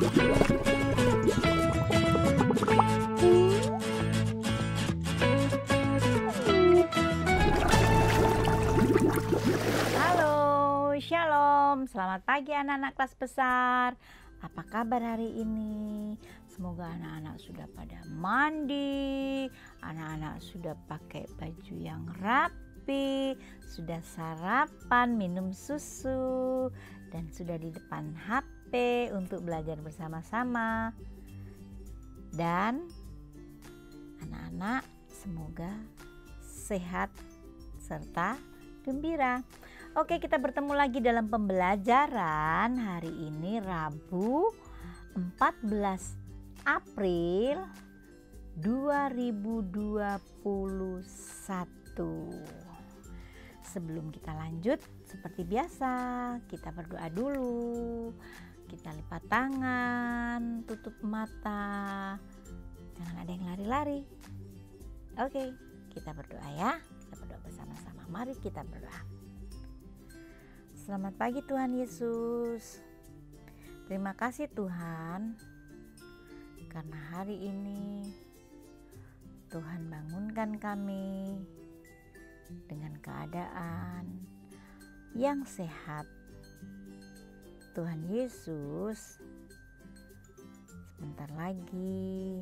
Halo, Shalom. Selamat pagi anak-anak kelas besar. Apa kabar hari ini? Semoga anak-anak sudah pada mandi, anak-anak sudah pakai baju yang rapi, sudah sarapan, minum susu, dan sudah di depan HP untuk belajar bersama-sama. Dan anak-anak semoga sehat serta gembira. Oke, kita bertemu lagi dalam pembelajaran hari ini Rabu 14 April 2021. Sebelum kita lanjut, seperti biasa kita berdoa dulu. Kita lipat tangan, tutup mata, jangan ada yang lari-lari. Oke, kita berdoa ya. Kita berdoa bersama-sama. Mari kita berdoa. Selamat pagi Tuhan Yesus. Terima kasih Tuhan, karena hari ini Tuhan bangunkan kami dengan keadaan yang sehat. Tuhan Yesus, sebentar lagi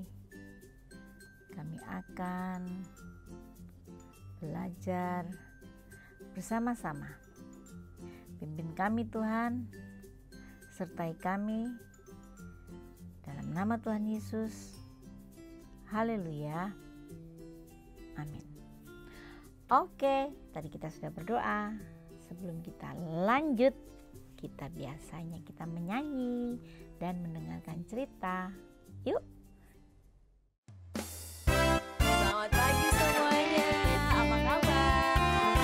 kami akan belajar bersama-sama. Pimpin kami Tuhan, sertai kami dalam nama Tuhan Yesus. Haleluya. Amin. Oke, tadi kita sudah berdoa. Sebelum kita lanjut, kita biasanya kita menyanyi dan mendengarkan cerita. Yuk. Selamat pagi semuanya. Apa kabar?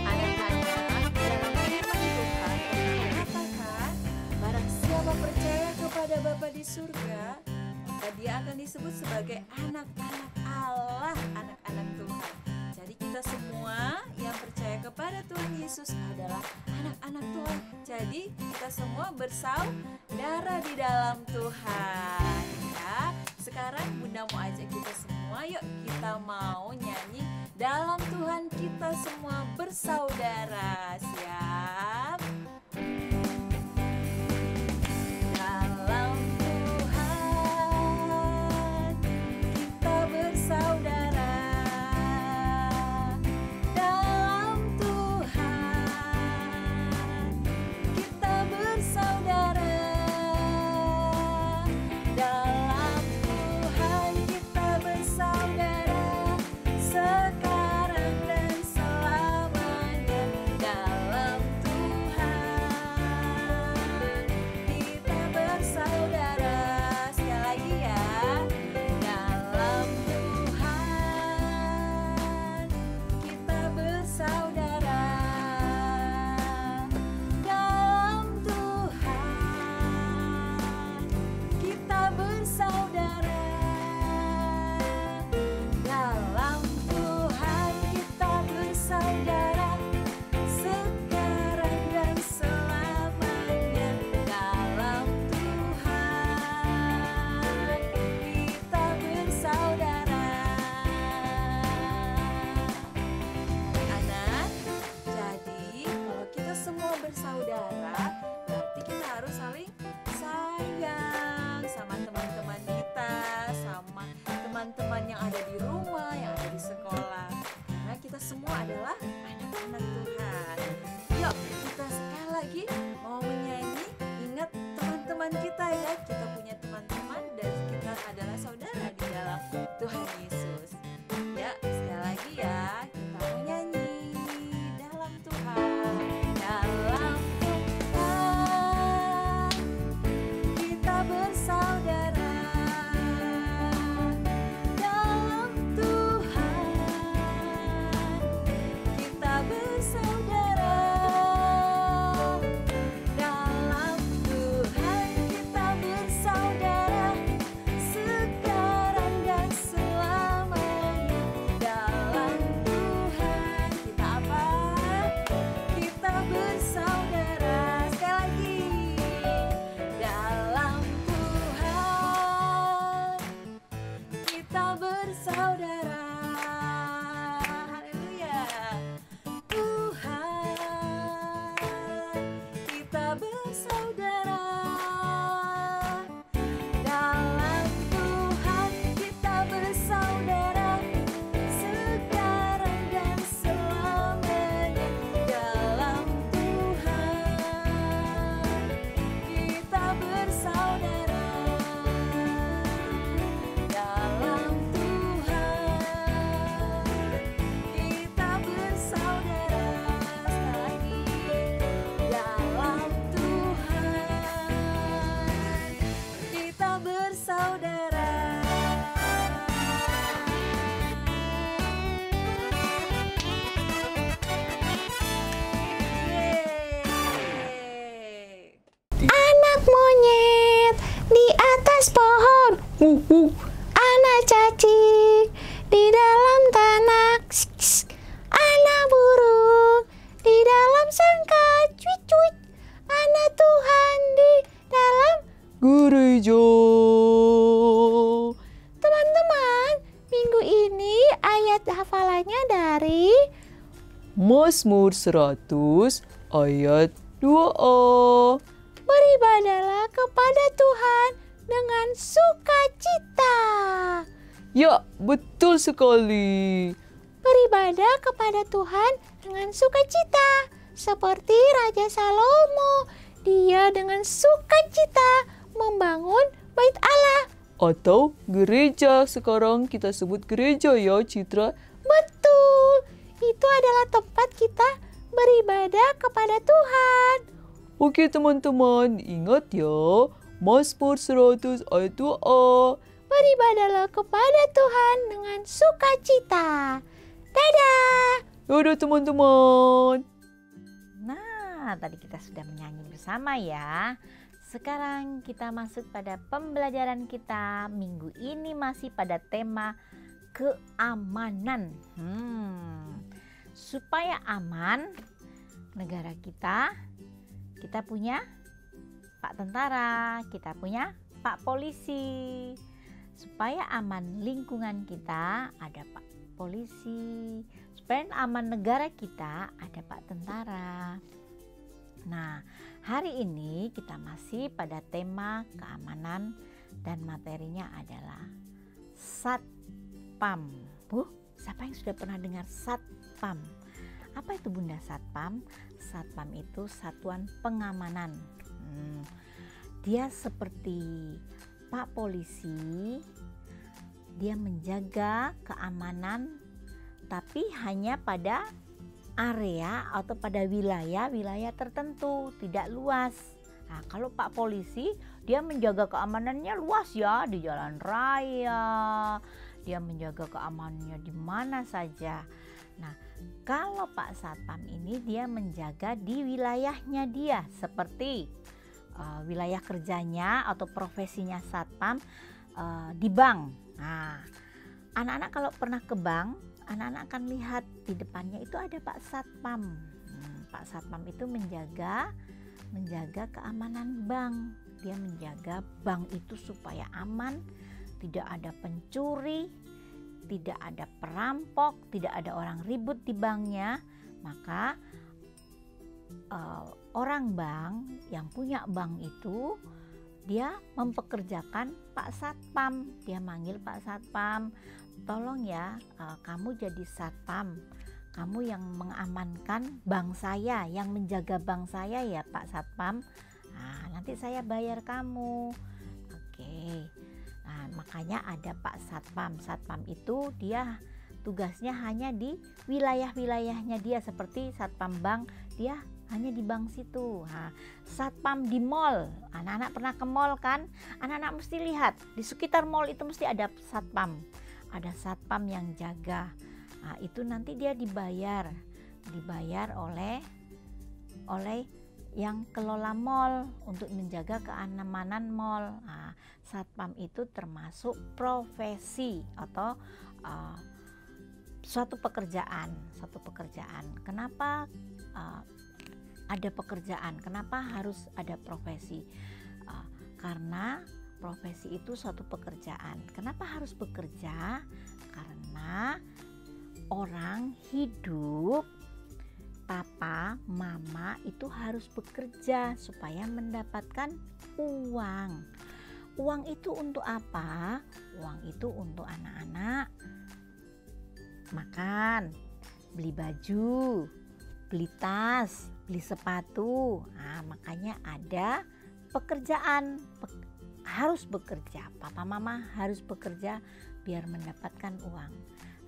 Anak-anak, dalam firman Tuhan mengatakan, barang siapa percaya kepada Bapa di surga, maka dia akan disebut sebagai anak-anak Allah, anak-anak Tuhan. Jadi kita semua yang percaya kepada Tuhan Yesus adalah anak-anak Tuhan. Jadi kita semua bersaudara di dalam Tuhan ya. Sekarang Bunda mau ajak kita semua, yuk kita mau nyanyi dalam Tuhan kita semua bersaudara. Siap? Dalam Tuhan kita bersaudara. Dalam Tuhan kita bersaudara. Dalam Tuhan kita bersaudara sekarang dan selamanya. Dalam Anak cacing di dalam tanah. Anak burung di dalam sangkar. Cuit. Anak Tuhan di dalam gereja. Teman-teman, minggu ini ayat hafalannya dari Mazmur 100 ayat 2a. beribadahlah kepada Tuhan dengan sukacita. Ya, betul sekali. Beribadah kepada Tuhan dengan sukacita. Seperti Raja Salomo, dia dengan sukacita membangun bait Allah. Atau gereja, sekarang kita sebut gereja ya Citra. Betul, itu adalah tempat kita beribadah kepada Tuhan. Oke teman-teman, ingat ya, Mazmur 100 ayat 2a. Beribadahlah kepada Tuhan dengan sukacita. Dadah. Yaudah teman-teman. Nah, tadi kita sudah menyanyi bersama ya. Sekarang kita masuk pada pembelajaran kita. Minggu ini masih pada tema keamanan. Supaya aman negara kita punya Pak Tentara, kita punya Pak Polisi. Supaya aman lingkungan kita, ada Pak Polisi. Supaya aman negara kita, ada Pak Tentara. Nah, hari ini kita masih pada tema keamanan dan materinya adalah Satpam. Siapa yang sudah pernah dengar Satpam? Apa itu Bunda Satpam? Satpam itu satuan pengamanan. Dia seperti Pak Polisi, dia menjaga keamanan tapi hanya pada area atau pada wilayah tertentu, tidak luas. Nah, kalau Pak Polisi dia menjaga keamanannya luas ya, di jalan raya, dia menjaga keamanannya di mana saja. Nah, kalau Pak Satpam ini dia menjaga di wilayahnya dia, seperti wilayah kerjanya atau profesinya Satpam di bank. Nah, anak-anak kalau pernah ke bank, anak-anak akan lihat di depannya itu ada Pak Satpam. Pak Satpam itu menjaga keamanan bank. Dia menjaga bank itu supaya aman, tidak ada pencuri, tidak ada perampok, tidak ada orang ribut di banknya. Maka orang bank yang punya bank itu dia mempekerjakan Pak Satpam. Dia manggil Pak Satpam, tolong ya, kamu jadi Satpam, kamu yang mengamankan bank saya, yang menjaga bank saya ya Pak Satpam. Nah, nanti saya bayar kamu. Oke. Nah, makanya ada Pak Satpam. Satpam itu dia tugasnya hanya di wilayah-wilayahnya dia, seperti Satpam bank, dia hanya di bank situ. Nah, Satpam di mall, anak-anak pernah ke mall kan? Anak-anak mesti lihat di sekitar mall itu mesti ada Satpam. Ada Satpam yang jaga. Nah, itu nanti dia dibayar oleh yang kelola mall untuk menjaga keamanan mall. Nah, Satpam itu termasuk profesi atau suatu pekerjaan. Kenapa ada pekerjaan? Kenapa harus ada profesi? Karena profesi itu suatu pekerjaan. Kenapa harus bekerja? Karena orang hidup, papa, mama itu harus bekerja supaya mendapatkan uang. Uang itu untuk apa? Uang itu untuk anak-anak makan, beli baju, beli tas, beli sepatu. Nah, makanya ada pekerjaan. Harus bekerja, papa mama harus bekerja biar mendapatkan uang.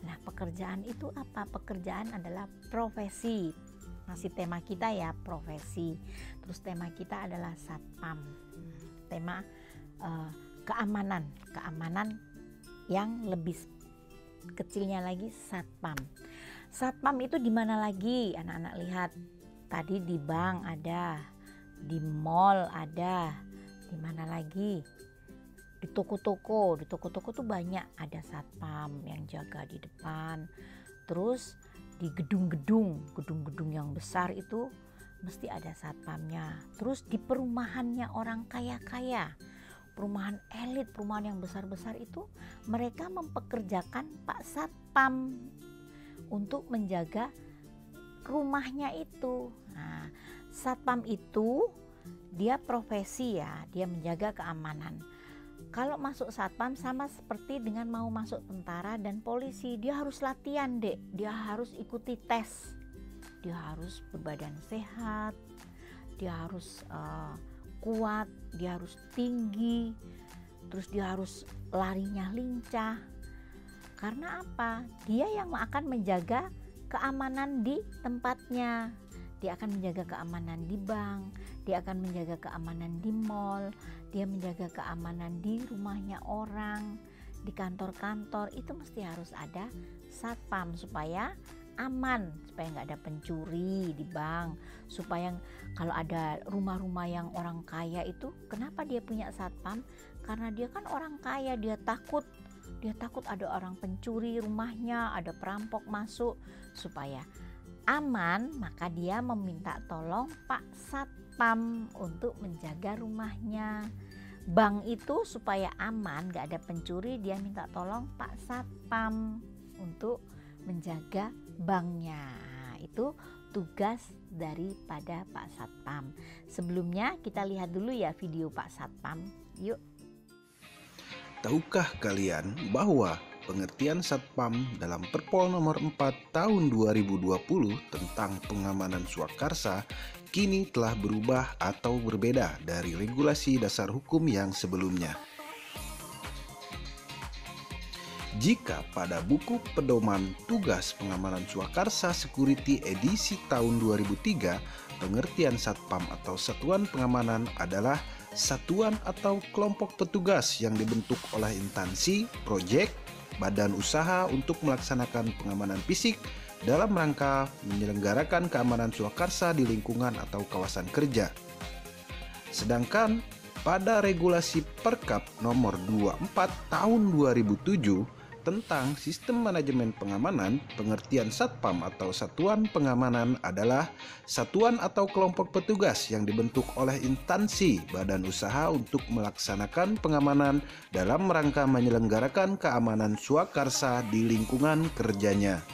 Nah, pekerjaan itu apa? Pekerjaan adalah profesi. Masih tema kita ya, profesi. Terus tema kita adalah Satpam. Tema keamanan yang lebih kecilnya lagi Satpam. Satpam itu di mana lagi? Anak-anak lihat. Tadi di bank ada, di mall ada, di mana lagi? Di toko-toko tuh banyak ada satpam yang jaga di depan. Terus di gedung-gedung yang besar itu mesti ada satpamnya. Terus di perumahannya orang kaya-kaya, perumahan elit, perumahan yang besar-besar itu, mereka mempekerjakan Pak Satpam untuk menjaga rumahnya itu. Nah, satpam itu dia profesi ya, dia menjaga keamanan. Kalau masuk satpam sama seperti dengan mau masuk tentara dan polisi, dia harus latihan, Dek. Dia harus ikuti tes. Dia harus berbadan sehat, dia harus kuat, dia harus tinggi, terus dia harus larinya lincah. Karena apa? Dia yang akan menjaga keamanan di tempatnya. Dia akan menjaga keamanan di bank, dia akan menjaga keamanan di mall, dia menjaga keamanan di rumahnya orang, di kantor-kantor. Itu mesti harus ada satpam supaya aman, supaya nggak ada pencuri di bank, supaya kalau ada rumah-rumah yang orang kaya itu, kenapa dia punya satpam? Karena dia kan orang kaya, dia takut ada orang pencuri rumahnya, ada perampok masuk. Supaya aman, maka dia meminta tolong Pak Satpam untuk menjaga rumahnya. Bank itu supaya aman, nggak ada pencuri, dia minta tolong Pak Satpam untuk menjaga banknya. Itu tugas daripada Pak Satpam. Sebelumnya kita lihat dulu ya video Pak Satpam. Yuk. Tahukah kalian bahwa pengertian Satpam dalam Perpol nomor 4 tahun 2020 tentang pengamanan swakarsa kini telah berubah atau berbeda dari regulasi dasar hukum yang sebelumnya. Jika pada buku pedoman tugas pengamanan swakarsa security edisi tahun 2003, pengertian satpam atau satuan pengamanan adalah satuan atau kelompok petugas yang dibentuk oleh instansi, proyek, badan usaha untuk melaksanakan pengamanan fisik dalam rangka menyelenggarakan keamanan swakarsa di lingkungan atau kawasan kerja. Sedangkan pada regulasi Perkap nomor 24 tahun 2007 tentang sistem manajemen pengamanan, pengertian satpam atau satuan pengamanan adalah satuan atau kelompok petugas yang dibentuk oleh instansi badan usaha untuk melaksanakan pengamanan dalam rangka menyelenggarakan keamanan swakarsa di lingkungan kerjanya.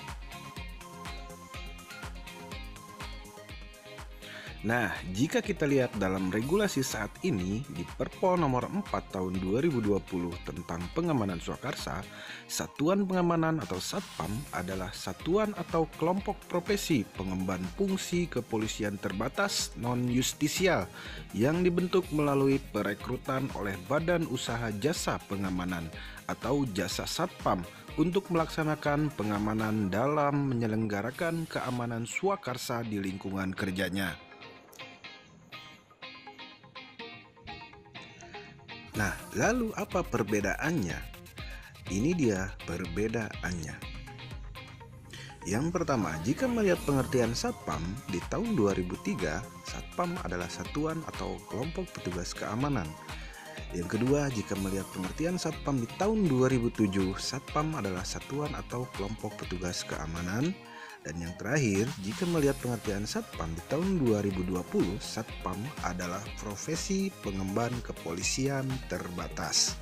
Nah, jika kita lihat dalam regulasi saat ini di Perpol nomor 4 tahun 2020 tentang pengamanan swakarsa, satuan pengamanan atau satpam adalah satuan atau kelompok profesi pengemban fungsi kepolisian terbatas non-justisial yang dibentuk melalui perekrutan oleh Badan Usaha Jasa Pengamanan atau Jasa Satpam untuk melaksanakan pengamanan dalam menyelenggarakan keamanan swakarsa di lingkungan kerjanya. Nah, lalu apa perbedaannya? Ini dia perbedaannya. Yang pertama, jika melihat pengertian satpam di tahun 2003, satpam adalah satuan atau kelompok petugas keamanan. Yang kedua, jika melihat pengertian satpam di tahun 2007, satpam adalah satuan atau kelompok petugas keamanan. Dan yang terakhir, jika melihat pengertian satpam di tahun 2020, satpam adalah profesi pengemban kepolisian terbatas.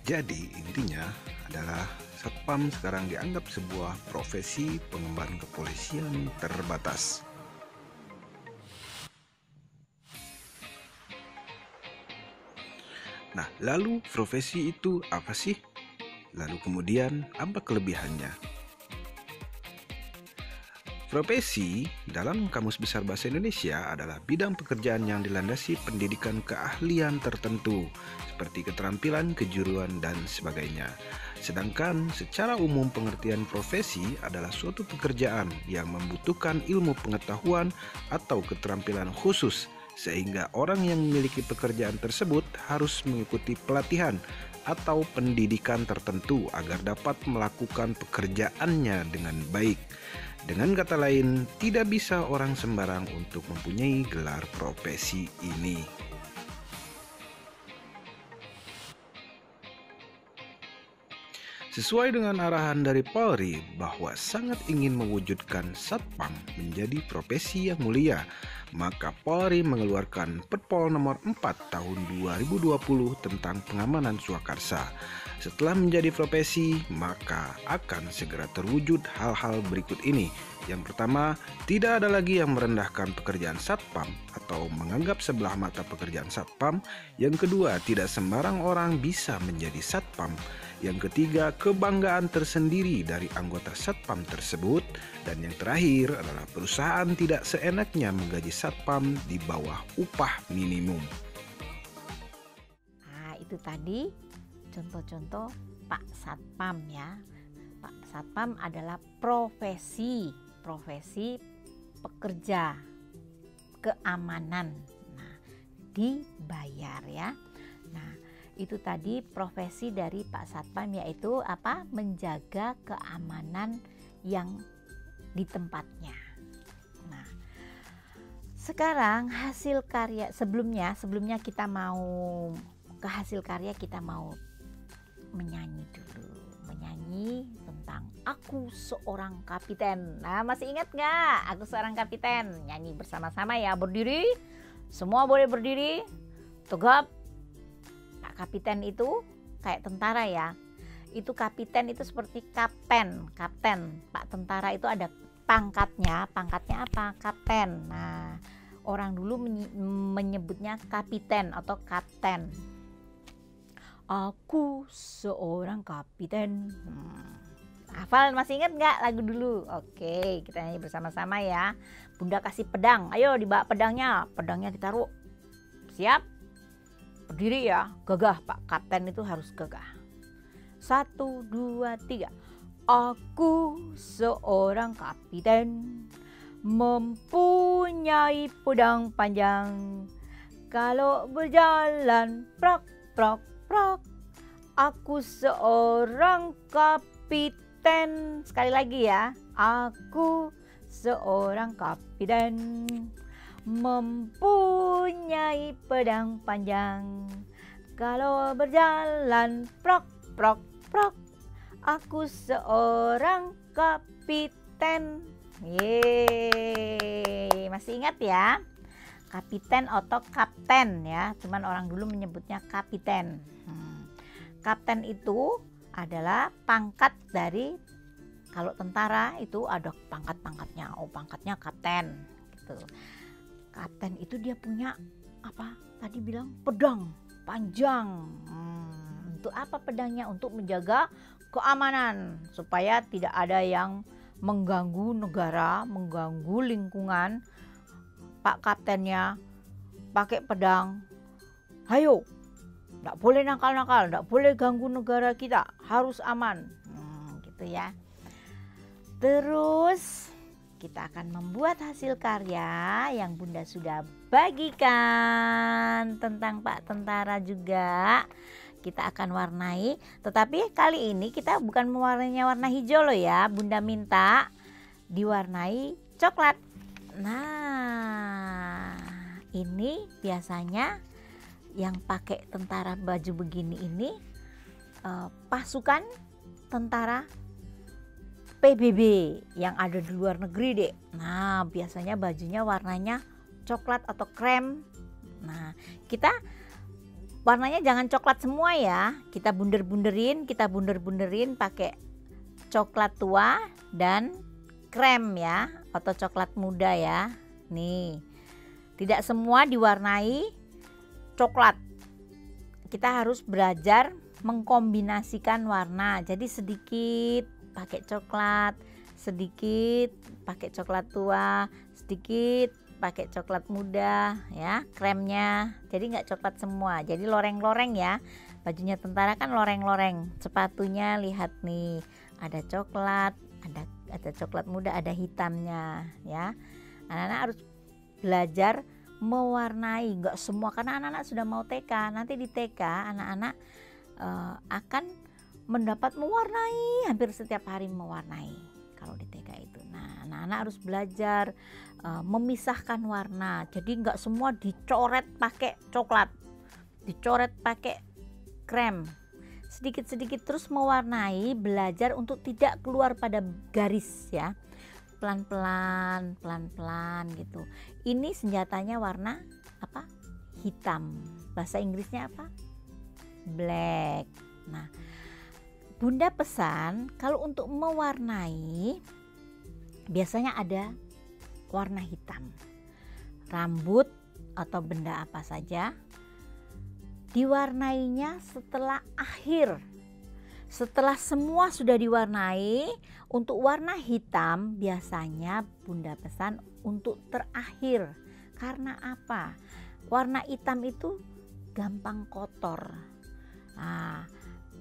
Jadi intinya adalah satpam sekarang dianggap sebuah profesi pengemban kepolisian terbatas. Nah, lalu profesi itu apa sih? Lalu kemudian apa kelebihannya? Profesi dalam Kamus Besar Bahasa Indonesia adalah bidang pekerjaan yang dilandasi pendidikan keahlian tertentu seperti keterampilan, kejuruan, dan sebagainya. Sedangkan secara umum pengertian profesi adalah suatu pekerjaan yang membutuhkan ilmu pengetahuan atau keterampilan khusus sehingga orang yang memiliki pekerjaan tersebut harus mengikuti pelatihan atau pendidikan tertentu agar dapat melakukan pekerjaannya dengan baik. Dengan kata lain, tidak bisa orang sembarang untuk mempunyai gelar profesi ini. Sesuai dengan arahan dari Polri bahwa sangat ingin mewujudkan Satpam menjadi profesi yang mulia, maka Polri mengeluarkan Perpol nomor 4 tahun 2020 tentang pengamanan swakarsa. Setelah menjadi profesi, maka akan segera terwujud hal-hal berikut ini. Yang pertama, tidak ada lagi yang merendahkan pekerjaan Satpam atau menganggap sebelah mata pekerjaan Satpam. Yang kedua, tidak sembarang orang bisa menjadi Satpam. Yang ketiga, kebanggaan tersendiri dari anggota Satpam tersebut. Dan yang terakhir adalah perusahaan tidak seenaknya menggaji Satpam di bawah upah minimum. Nah, itu tadi contoh-contoh Pak Satpam ya. Pak Satpam adalah profesi pekerja keamanan. Nah, dibayar ya. Nah, itu tadi profesi dari Pak Satpam, yaitu apa? Menjaga keamanan yang di tempatnya. Nah, sekarang hasil karya sebelumnya kita mau ke hasil karya, kita mau menyanyi dulu, menyanyi tentang Aku Seorang Kapiten. Nah, masih ingat nggak Aku Seorang Kapiten? Nyanyi bersama-sama ya, berdiri, semua boleh berdiri, tegap. Pak Kapiten itu kayak tentara ya, itu kapiten itu seperti kapten. Pak tentara itu ada pangkatnya apa? Kapten. Nah, orang dulu menyebutnya kapiten atau kapten. Aku seorang kapiten. Hafal, masih ingat nggak lagu dulu? Oke, kita nyanyi bersama-sama ya. Bunda kasih pedang, ayo dibawa pedangnya. Pedangnya ditaruh. Siap? Berdiri ya, gagah. Pak Kapten itu harus gagah. 1, 2, 3. Aku seorang kapiten, mempunyai pedang panjang. Kalau berjalan prok prok prok, aku seorang kapiten. Sekali lagi ya, aku seorang kapiten, mempunyai pedang panjang. Kalau berjalan prok prok prok, aku seorang kapiten. Yeay, masih ingat ya? Kapiten atau kapten ya, cuman orang dulu menyebutnya kapiten. Kapten itu adalah pangkat dari, kalau tentara itu ada pangkat-pangkatnya. Oh, pangkatnya kapten gitu. Kapten itu dia punya apa? Tadi bilang pedang panjang. Untuk apa pedangnya? Untuk menjaga keamanan supaya tidak ada yang mengganggu negara, mengganggu lingkungan. Pak Kaptennya pakai pedang, ayo, tidak boleh nakal-nakal, tidak boleh ganggu negara kita, harus aman, gitu ya. Terus kita akan membuat hasil karya yang Bunda sudah bagikan tentang Pak Tentara juga. Kita akan warnai, tetapi kali ini kita bukan mewarnainya warna hijau loh ya. Bunda minta diwarnai coklat. Nah, ini biasanya yang pakai tentara baju begini ini pasukan tentara PBB yang ada di luar negeri deh. Nah, biasanya bajunya warnanya coklat atau krem. Nah, kita warnanya jangan coklat semua ya. Kita bunder-bunderin pakai coklat tua dan krem ya, atau coklat muda ya. Nih, tidak semua diwarnai coklat. Kita harus belajar mengkombinasikan warna. Jadi sedikit pakai coklat, sedikit pakai coklat tua, sedikit pakai coklat muda ya, kremnya. Jadi nggak coklat semua. Jadi loreng-loreng ya. Bajunya tentara kan loreng-loreng. Sepatunya lihat nih, ada coklat, ada coklat muda, ada hitamnya ya. Anak-anak harus belajar mewarnai, nggak semua, karena anak-anak sudah mau TK. Nanti di TK anak-anak akan mendapat mewarnai, hampir setiap hari mewarnai kalau di TK itu. Nah, anak-anak harus belajar memisahkan warna. Jadi nggak semua dicoret pakai coklat, dicoret pakai krem. sedikit-sedikit terus mewarnai, belajar untuk tidak keluar pada garis ya. Pelan-pelan, pelan-pelan gitu. Ini senjatanya warna apa? Hitam. Bahasa Inggrisnya apa? Black. Nah, Bunda pesan kalau untuk mewarnai biasanya ada warna hitam. Rambut atau benda apa saja diwarnainya setelah akhir. Setelah semua sudah diwarnai, untuk warna hitam biasanya Bunda pesan untuk terakhir. Karena apa? Warna hitam itu gampang kotor. Nah,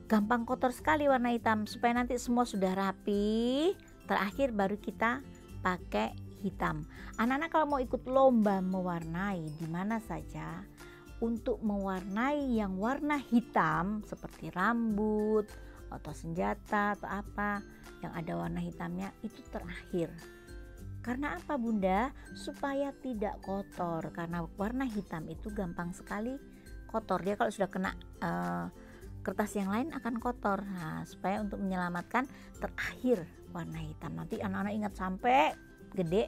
gampang kotor sekali warna hitam. Supaya nanti semua sudah rapi, terakhir baru kita pakai hitam. Anak-anak kalau mau ikut lomba mewarnai di mana saja, untuk mewarnai yang warna hitam seperti rambut atau senjata atau apa yang ada warna hitamnya itu terakhir. Karena apa Bunda? Supaya tidak kotor, karena warna hitam itu gampang sekali kotor. Dia kalau sudah kena kertas yang lain akan kotor. Nah, supaya untuk menyelamatkan terakhir warna hitam. Nanti anak-anak ingat sampai gede,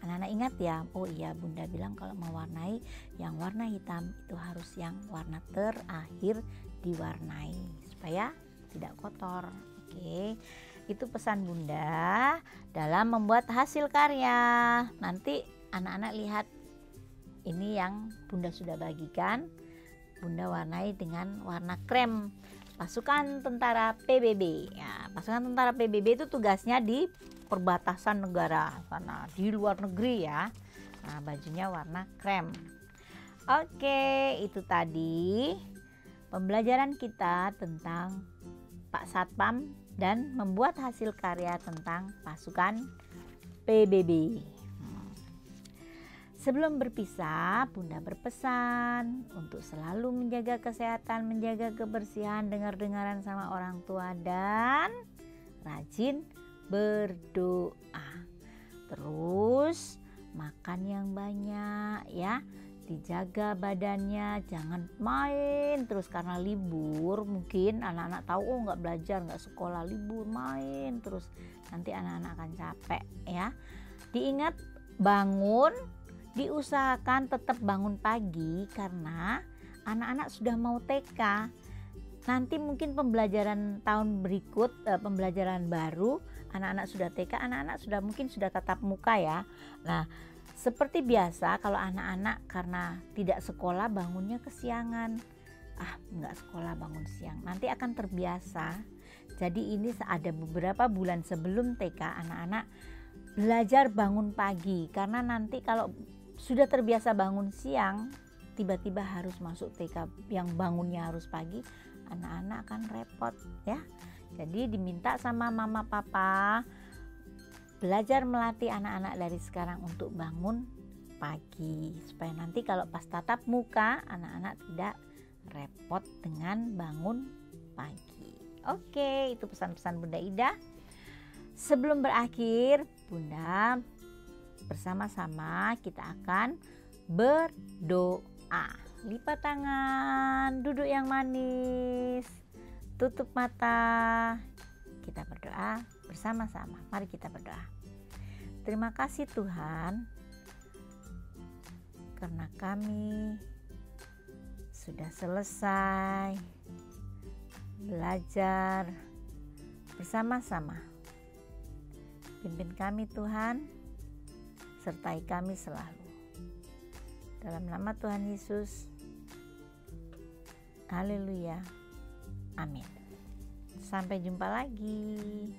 anak-anak ingat ya, oh iya Bunda bilang kalau mewarnai yang warna hitam itu harus yang warna terakhir diwarnai supaya tidak kotor. Oke, itu pesan Bunda dalam membuat hasil karya. Nanti anak-anak lihat ini yang Bunda sudah bagikan. Bunda warnai dengan warna krem. Pasukan Tentara PBB. Ya, pasukan Tentara PBB itu tugasnya di perbatasan negara sana, di luar negeri ya. Nah, bajunya warna krem. Oke, itu tadi pembelajaran kita tentang Pak Satpam dan membuat hasil karya tentang pasukan PBB. Sebelum berpisah, Bunda berpesan untuk selalu menjaga kesehatan, menjaga kebersihan, dengar-dengaran sama orang tua, dan rajin berdoa. Terus makan yang banyak ya, dijaga badannya, jangan main terus karena libur. Mungkin anak-anak tahu oh nggak belajar, nggak sekolah, libur main terus, nanti anak-anak akan capek ya. Diingat bangun, diusahakan tetap bangun pagi karena anak-anak sudah mau TK. Nanti mungkin pembelajaran tahun berikut, pembelajaran baru, anak-anak sudah TK, anak-anak sudah mungkin sudah tatap muka ya. Nah, seperti biasa kalau anak-anak karena tidak sekolah bangunnya kesiangan. Nggak sekolah bangun siang, nanti akan terbiasa. Jadi ini ada beberapa bulan sebelum TK anak-anak belajar bangun pagi, karena nanti kalau sudah terbiasa bangun siang, tiba-tiba harus masuk TK yang bangunnya harus pagi, anak-anak akan repot ya. Jadi diminta sama mama papa belajar melatih anak-anak dari sekarang untuk bangun pagi, supaya nanti kalau pas tatap muka anak-anak tidak repot dengan bangun pagi. Oke, itu pesan-pesan Bunda Ida. Sebelum berakhir, Bunda bersama-sama kita akan berdoa. Lipat tangan, duduk yang manis, tutup mata. Kita berdoa bersama-sama. Mari kita berdoa. Terima kasih Tuhan, karena kami sudah selesai belajar bersama-sama. Pimpin kami Tuhan, sertai kami selalu. Dalam nama Tuhan Yesus, haleluya, amin. Sampai jumpa lagi.